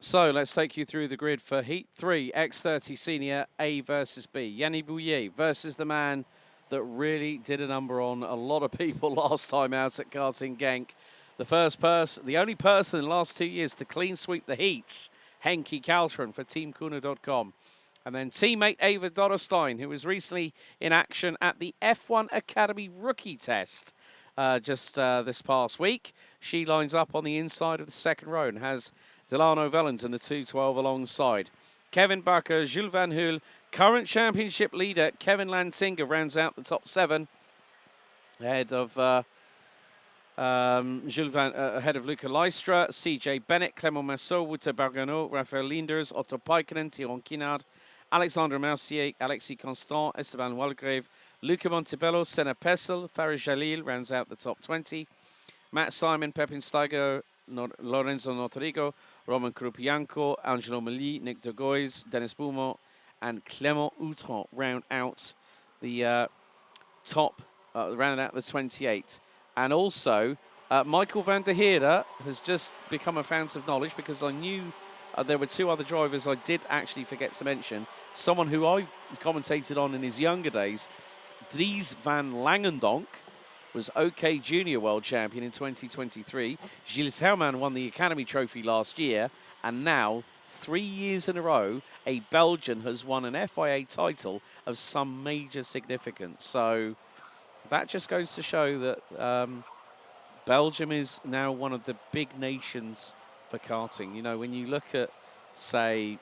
So let's take you through the grid for Heat 3, X30 Senior, A versus B. Yanni Bouillet versus the man that really did a number on a lot of people last time out at Karting Genk. The only person in the last 2 years to clean sweep the heats, Henki Kaltren for TeamKuna.com. And then teammate Ava Dotterstein, who was recently in action at the F1 Academy Rookie Test just this past week. She lines up on the inside of the second row and has Delano Vellens in the 212 alongside. Kevin Bakker, Jules Van Hool, current championship leader Kevin Lantinga rounds out the top 7 ahead of ahead of Luca Lystra, CJ Bennett, Clément Massot, Wouter Bargano, Raphael Linders, Otto Paikanen, Thierry Kinard, Alexandre Mercier, Alexis Constant, Esteban Walgrave, Luca Montebello, Senna Pessel, Farid Jalil rounds out the top 20. Matt Simon, Pepin Steiger, Lorenzo Notorigo, Roman Krupianko, Angelo Mali, Nick de Gois, Dennis Beaumont, and Clément Outron round out the round out the 28. And also, Michael van der Heerde has just become a fountain of knowledge because I knew there were 2 other drivers I did actually forget to mention. Someone who I commentated on in his younger days, Dries van Langendonk, was OK Junior World Champion in 2023. Gilles Herman won the Academy Trophy last year, and now, 3 years in a row, a Belgian has won an FIA title of some major significance. So that just goes to show that Belgium is now one of the big nations for karting. You know, when you look at, say,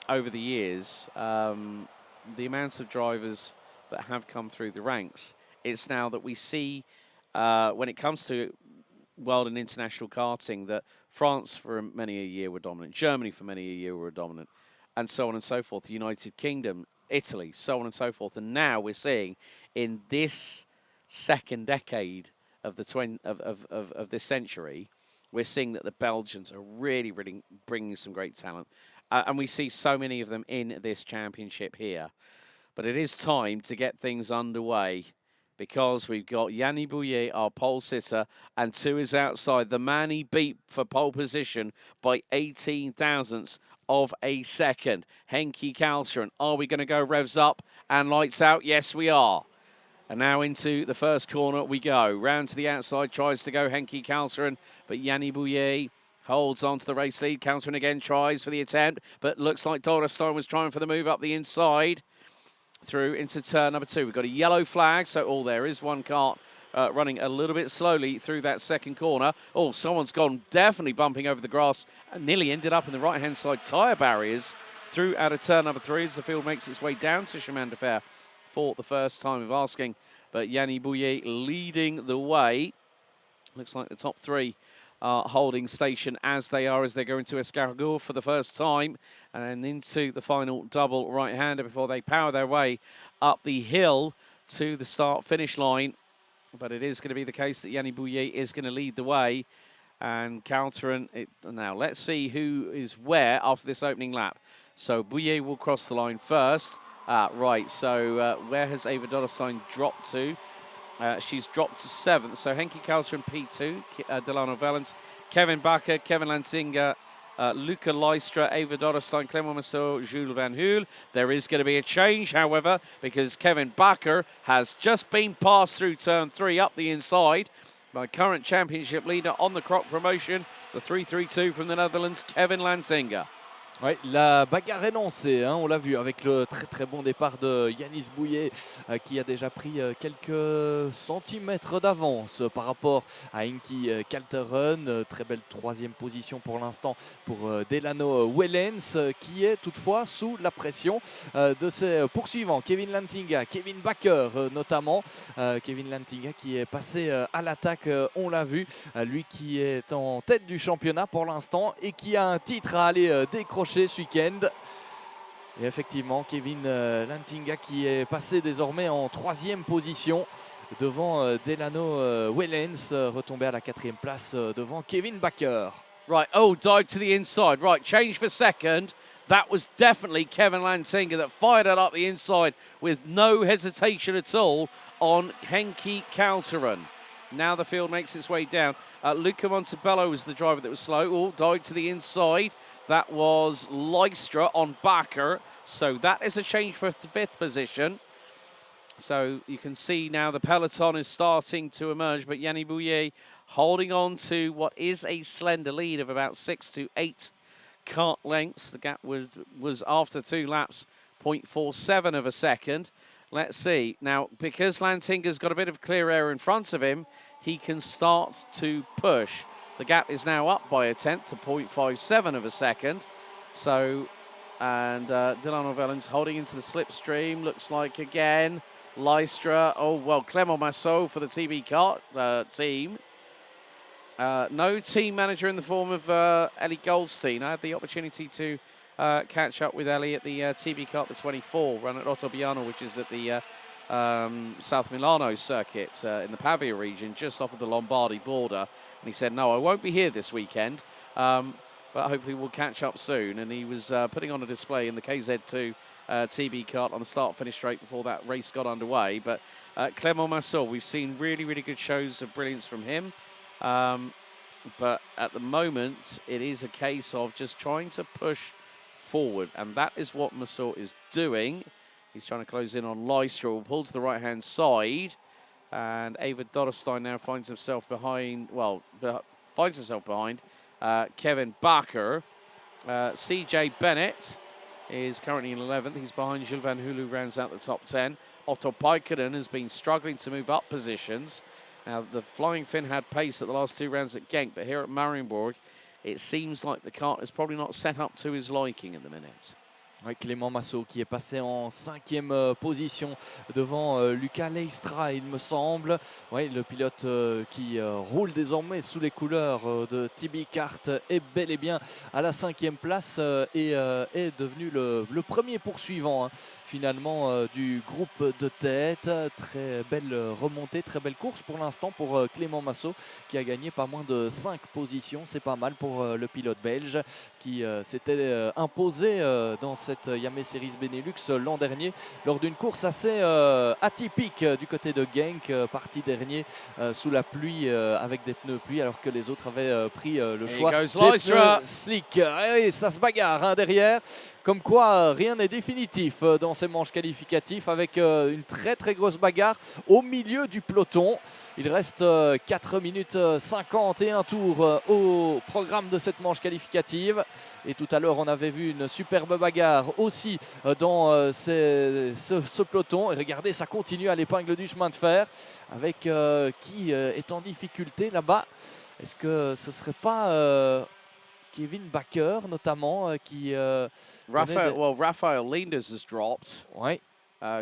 over the years, the amount of drivers that have come through the ranks, it's now that we see, when it comes to world and international karting, that France for many a year were dominant, Germany for many a year were dominant, and so on and so forth, the United Kingdom, Italy, so on and so forth. And now we're seeing in this second decade of this century, we're seeing that the Belgians are really, really bringing some great talent. And we see so many of them in this championship here. But it is time to get things underway because we've got Yanni Bouillet, our pole sitter, and 2 is outside. The man he beat for pole position by 18 thousandths of a second. Henki Kaltren. Are we going to go revs up and lights out? Yes, we are. And now into the first corner we go. Round to the outside, tries to go Henki Kaltren, but Yanni Bouillet holds on to the race lead. Kaltren again tries for the attempt, but looks like Dotterstein was trying for the move up the inside. Through into turn number 2. We've got a yellow flag, so there is one kart running a little bit slowly through that second corner. Oh, someone's gone definitely bumping over the grass and nearly ended up in the right-hand side tyre barriers through out of turn number 3 as the field makes its way down to Chemin de Fer for the first time of asking. But Yanni Bouillet leading the way. Looks like the top 3 holding station as they go into Escargot for the first time and into the final double right-hander before they power their way up the hill to the start-finish line. But it is going to be the case that Yanni Bouillet is going to lead the way. And Kaltren, now let's see who is where after this opening lap. So Bouillet will cross the line first. Right, so where has Ava Dotterstein dropped to? She's dropped to 7th. So Henki Kaltren P2, Delano Vellens, Kevin Bakker, Kevin Lantinga, Luca Lystra, Ava Dotterstein, Clément Massot, Jules Van Hool. There is going to be a change, however, because Kevin Bakker has just been passed through turn 3 up the inside by current championship leader on the Croc promotion, the 332 from the Netherlands, Kevin Lantinga. Ouais, la bagarre est lancée, hein, on l'a vu avec le très très bon départ de Yannis Bouillet qui a déjà pris quelques centimètres d'avance par rapport à Henki Kaltren. Très belle 3e position pour l'instant pour Delano Wellens qui est toutefois sous la pression de ses poursuivants. Kevin Lantinga, Kevin Bakker notamment. Kevin Lantinga qui est passé à l'attaque, on l'a vu. Lui qui est en tête du championnat pour l'instant et qui a un titre à aller décrocher ce week-end. Et effectivement, Kevin Lantinga qui est passé désormais en 3e position devant Delano Wellens, retombé à la 4e place devant Kevin Bakker. Right, dive to the inside. Right, change for second. That was definitely Kevin Lantinga that fired it up the inside with no hesitation at all on Henki Kaltren. Now the field makes its way down. Luca Montebello was the driver that was slow. Dive to the inside. That was Lystra on Bakker. So that is a change for the 5th position. So you can see now the peloton is starting to emerge, but Yannick Bouillet holding on to what is a slender lead of about 6 to 8 kart lengths. The gap was after 2 laps, 0.47 of a second. Let's see. Now, because Lantinga's got a bit of clear air in front of him, he can start to push. The gap is now up by a tenth to 0.57 of a second. So, and Delano Vellens holding into the slipstream. Looks like again, Lystra. Oh, well, Clément Massot for the TB kart team. No team manager in the form of Ellie Goldstein. I had the opportunity to catch up with Ellie at the TB kart, the 24, run at Ottobiano, which is at the South Milano circuit in the Pavia region, just off of the Lombardy border. And he said, no, I won't be here this weekend, but hopefully we'll catch up soon. And he was putting on a display in the KZ2 TB kart on the start-finish straight before that race got underway. But Clément Massot, we've seen really, really good shows of brilliance from him. But at the moment, it is a case of just trying to push forward. And that is what Massot is doing. He's trying to close in on Lystra, who pulls to the right-hand side. And Ava Dotterstein now finds himself behind, Kevin Bakker. CJ Bennett is currently in 11th. He's behind Gilles Van Hulu, rounds out the top 10. Otto Paikkonen has been struggling to move up positions. Now, the Flying Finn had pace at the last 2 rounds at Genk, but here at Mariembourg, it seems like the kart is probably not set up to his liking at the minute. Ouais, Clément Massot qui est passé en 5e position devant Luca Leistra, il me semble. Ouais, le pilote qui roule désormais sous les couleurs de TB Kart est bel et bien à la 5e place et est devenu le premier poursuivant finalement du groupe de tête. Très belle remontée, très belle course pour l'instant pour Clément Massot qui a gagné pas moins de 5 positions. C'est pas mal pour le pilote belge qui s'était imposé dans cette Iame Series Benelux l'an dernier lors d'une course assez atypique du côté de Genk, parti dernier sous la pluie avec des pneus pluie alors que les autres avaient pris le choix des pneus slick. Et ça se bagarre derrière, comme quoi rien n'est définitif dans ces manches qualificatifs avec une très très grosse bagarre au milieu du peloton. Il reste 4 minutes 51 tours au programme de cette manche qualificative. Et tout à l'heure, on avait vu une superbe bagarre aussi dans ce peloton. Et regardez, ça continue à l'épingle du chemin de fer avec qui est en difficulté là-bas. Est-ce que ce ne serait pas Kevin Bakker notamment qui... Raphael Linders has dropped. Ouais.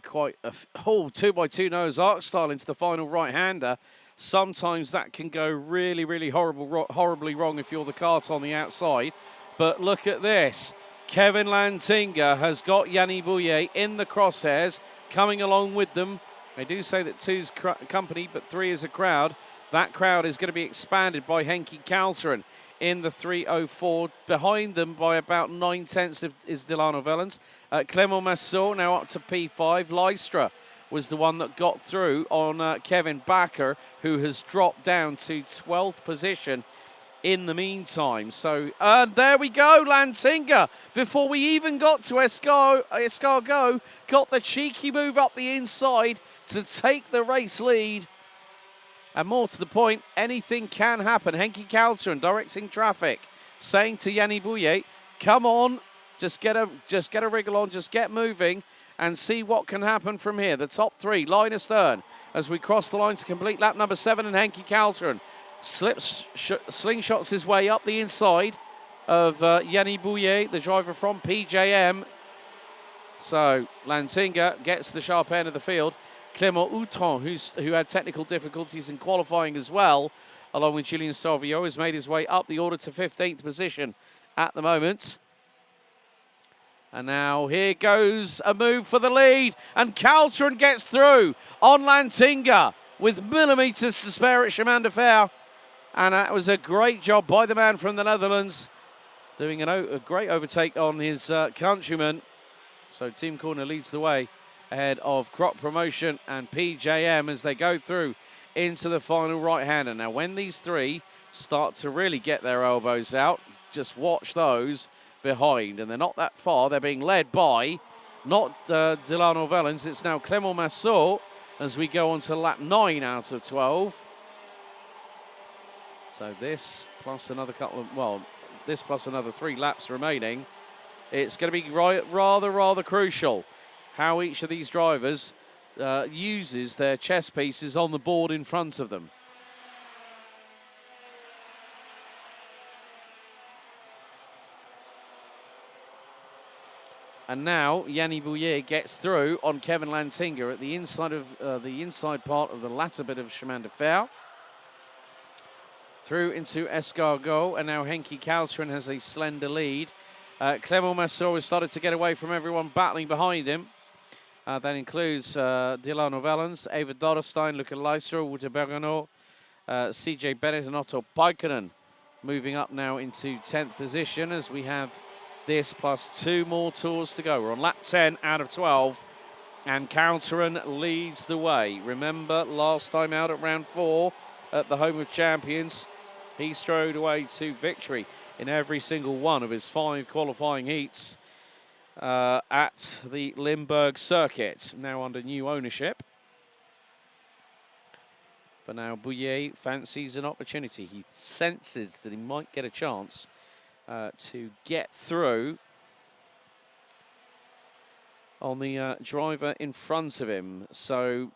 Quite a 2x2 nose arc style into the final right-hander. Sometimes that can go really, really horribly wrong if you're the kart on the outside. But look at this. Kevin Lantinga has got Yannick Bouillet in the crosshairs, coming along with them. They do say that 2's company, but 3 is a crowd. That crowd is going to be expanded by Henki Kalteren in the 3:04. Behind them by about 9/10 is Delano Vellens. Clément Massot now up to P5. Lystra was the one that got through on Kevin Bakker, who has dropped down to 12th position in the meantime. So there we go, Lantinga, before we even got to Escargot, got the cheeky move up the inside to take the race lead. And more to the point, anything can happen. Henki Kalteren directing traffic, saying to Yannick Bouillet, come on, just get a wriggle on, just get moving and see what can happen from here. The top 3, line astern, as we cross the line to complete lap number 7, and Henki Kalteren slingshots his way up the inside of Yannick Bouillet, the driver from PJM. So Lantinga gets the sharp end of the field. Clément Outron, who had technical difficulties in qualifying as well, along with Julien Sauvio, has made his way up the order to 15th position at the moment. And now here goes a move for the lead, and Kalteren gets through on Lantinga with millimetres to spare at Chemin de Fer. And that was a great job by the man from the Netherlands, doing a great overtake on his countryman. So Team Corner leads the way ahead of Crop Promotion and PJM as they go through into the final right-hander. Now, when these 3 start to really get their elbows out, just watch those, behind, and they're not that far. They're being led by not Delano Vellens. It's now Clément Massot as we go on to lap 9 out of 12. So this plus another couple of, well, this plus another 3 laps remaining. It's going to be rather crucial how each of these drivers uses their chess pieces on the board in front of them. And now Yanni Bouillet gets through on Kevin Lantinga at the inside of the inside part of the latter bit of Chemin de Fer. Through into Escargot, and now Henki Kalteren has a slender lead. Clément Massot has started to get away from everyone battling behind him. That includes Delano Vellens, Eva Dorrestein, Luca Leistro, Wouter Bergenot, CJ Bennett and Otto Paikkonen moving up now into 10th position as we have this plus 2 more tours to go. We're on lap 10 out of 12, and Kalteren leads the way. Remember, last time out at round 4 at the home of champions, he strode away to victory in every single one of his 5 qualifying heats at the Limburg circuit, now under new ownership. But now Bouillet fancies an opportunity. He senses that he might get a chance to get through on the driver in front of him. So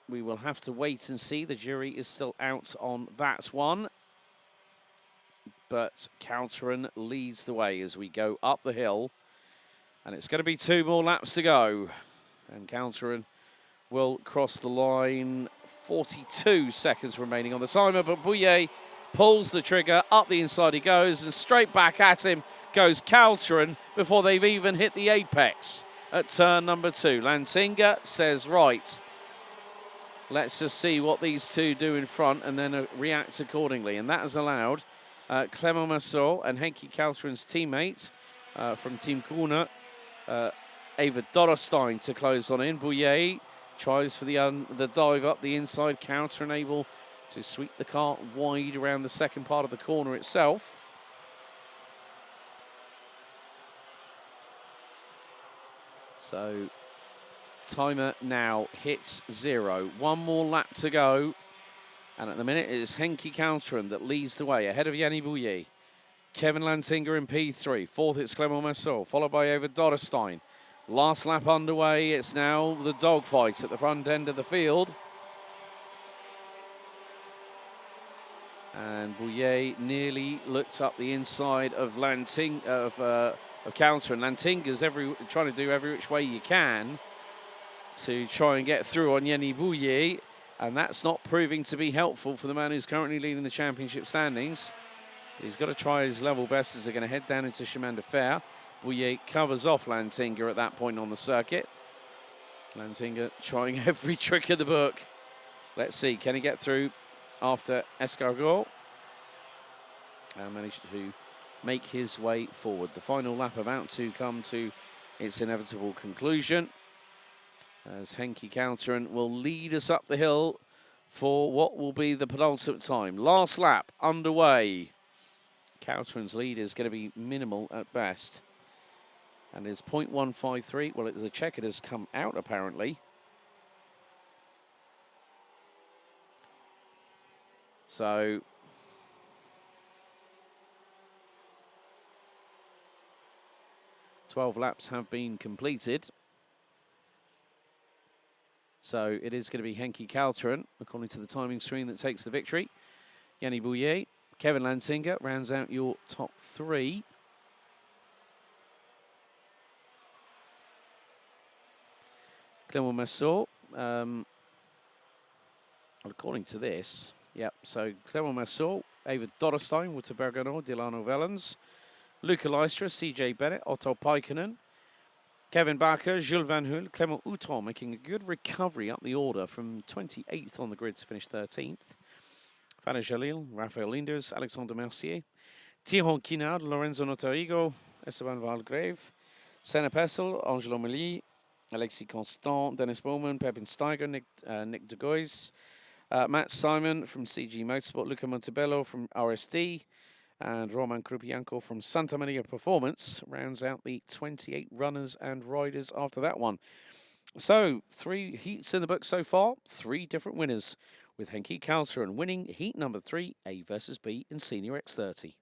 we will have to wait and see. The jury is still out on that one. But Kalteren leads the way as we go up the hill. And it's going to be 2 more laps to go. And Kalteren will cross the line. 42 seconds remaining on the timer, but Bouillet pulls the trigger, up the inside he goes, and straight back at him goes Kalteren before they've even hit the apex at turn number 2. Lantinga says, right, let's just see what these two do in front and then react accordingly. And that has allowed Clément Massot and Henki Kalteren's teammate from Team Corner, Eva Dorrestein, to close on in. Bouillet tries for the dive up the inside, Kalteren able to sweep the car wide around the second part of the corner itself. So timer now hits 0. 1 more lap to go. And at the minute, it is Henki Kalteren that leads the way ahead of Yanni Bouillet. Kevin Lantinga in P3. 4th, it's Clément Massot, followed by Eva Dorrestein. Last lap underway. It's now the dogfight at the front end of the field. And Bouillet nearly looks up the inside of Kalteren. Lantinga's trying to do every which way you can to try and get through on Yanni Bouillet. And that's not proving to be helpful for the man who's currently leading the championship standings. He's got to try his level best as they're going to head down into Chemin de Fer. Bouillet covers off Lantinga at that point on the circuit. Lantinga trying every trick of the book. Let's see, can he get through after Escargot? And managed to make his way forward. The final lap about to come to its inevitable conclusion, as Henki Kalteren will lead us up the hill for what will be the penultimate time. Last lap underway. Kalteren's lead is going to be minimal at best. And his 0.153, well, the checker has come out apparently. So 12 laps have been completed. So it is going to be Henki Kalteren, according to the timing screen, that takes the victory. Yanni Bouillet, Kevin Lantinga rounds out your top 3. Clément Massot, according to this, yep, so Clément Massot, Eva Dorrestein, Wouter Bergenot, Delano Vellens, Luca Leistra, CJ Bennett, Otto Paikkonen, Kevin Barker, Jules Van Hoel, Clément Outron making a good recovery up the order from 28th on the grid to finish 13th. Fana Jalil, Raphael Linders, Alexandre Mercier, Thierry Quinard, Lorenzo Notarigo, Esteban Valgrave, Senna Pessel, Angelo Meli, Alexis Constant, Dennis Bowman, Pepin Steiger, Nick de Gois, Matt Simon from CG Motorsport, Luca Montebello from RSD, And Roman Krupianko from Santa Maria Performance rounds out the 28 runners and riders after that one. So, 3 heats in the book so far, 3 different winners, with Henki Kalteren winning heat number 3, A versus B in Senior X30.